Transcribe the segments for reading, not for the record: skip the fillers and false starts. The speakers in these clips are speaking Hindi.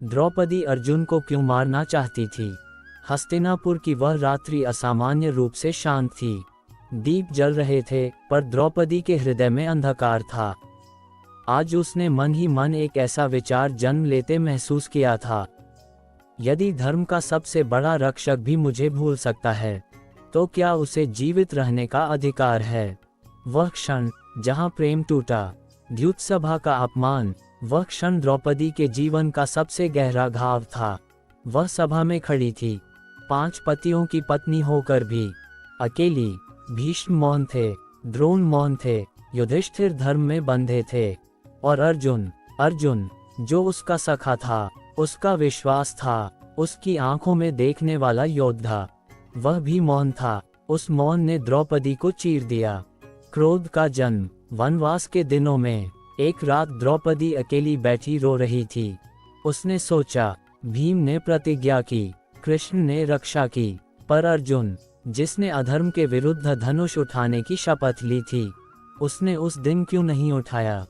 द्रौपदी अर्जुन को क्यों मारना चाहती थी? हस्तिनापुर की वह रात्रि असामान्य रूप से शांत थी। दीप जल रहे थे, पर द्रौपदी के हृदय में अंधकार था। आज उसने मन ही मन एक ऐसा विचार जन्म लेते महसूस किया था, यदि धर्म का सबसे बड़ा रक्षक भी मुझे भूल सकता है, तो क्या उसे जीवित रहने का अधिकार है? वह क्षण जहां प्रेम टूटा, द्यूतसभा का अपमान, वह क्षण द्रौपदी के जीवन का सबसे गहरा घाव था। वह सभा में खड़ी थी, 5 पतियों की पत्नी होकर भी अकेली। भीष्म मौन थे, द्रोण मौन थे, युधिष्ठिर धर्म में बंधे थे, और अर्जुन जो उसका सखा था, उसका विश्वास था, उसकी आंखों में देखने वाला योद्धा, वह भी मौन था। उस मौन ने द्रौपदी को चीर दिया। क्रोध का जन्म। वनवास के दिनों में एक रात द्रौपदी अकेली बैठी रो रही थी। उसने सोचा, भीम ने प्रतिज्ञा की, कृष्ण ने रक्षा की, पर अर्जुन, जिसने अधर्म के विरुद्ध धनुष उठाने की शपथ ली थी, उसने उस दिन क्यों नहीं उठाया?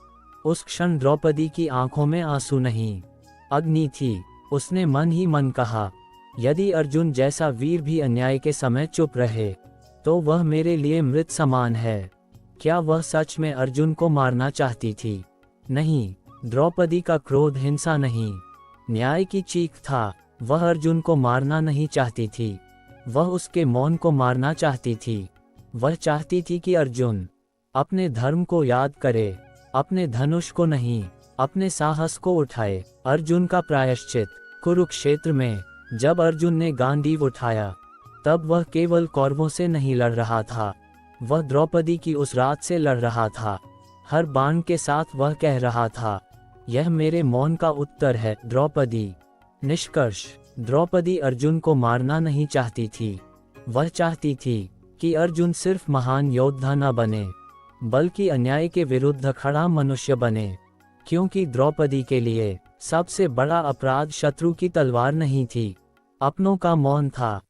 उस क्षण द्रौपदी की आंखों में आंसू नहीं, अग्नि थी। उसने मन ही मन कहा, यदि अर्जुन जैसा वीर भी अन्याय के समय चुप रहे, तो वह मेरे लिए मृत समान है। क्या वह सच में अर्जुन को मारना चाहती थी? नहीं, द्रौपदी का क्रोध हिंसा नहीं, न्याय की चीख था। वह अर्जुन को मारना नहीं चाहती थी, वह उसके मौन को मारना चाहती थी। वह चाहती थी कि अर्जुन अपने धर्म को याद करे, अपने धनुष को नहीं, अपने साहस को उठाए। अर्जुन का प्रायश्चित। कुरुक्षेत्र में जब अर्जुन ने गांडीव उठाया, तब वह केवल कौरवों से नहीं लड़ रहा था, वह द्रौपदी की उस रात से लड़ रहा था। हर बाण के साथ वह कह रहा था, यह मेरे मौन का उत्तर है द्रौपदी। निष्कर्ष, द्रौपदी अर्जुन को मारना नहीं चाहती थी, वह चाहती थी कि अर्जुन सिर्फ महान योद्धा न बने, बल्कि अन्याय के विरुद्ध खड़ा मनुष्य बने। क्योंकि द्रौपदी के लिए सबसे बड़ा अपराध शत्रु की तलवार नहीं थी, अपनों का मौन था।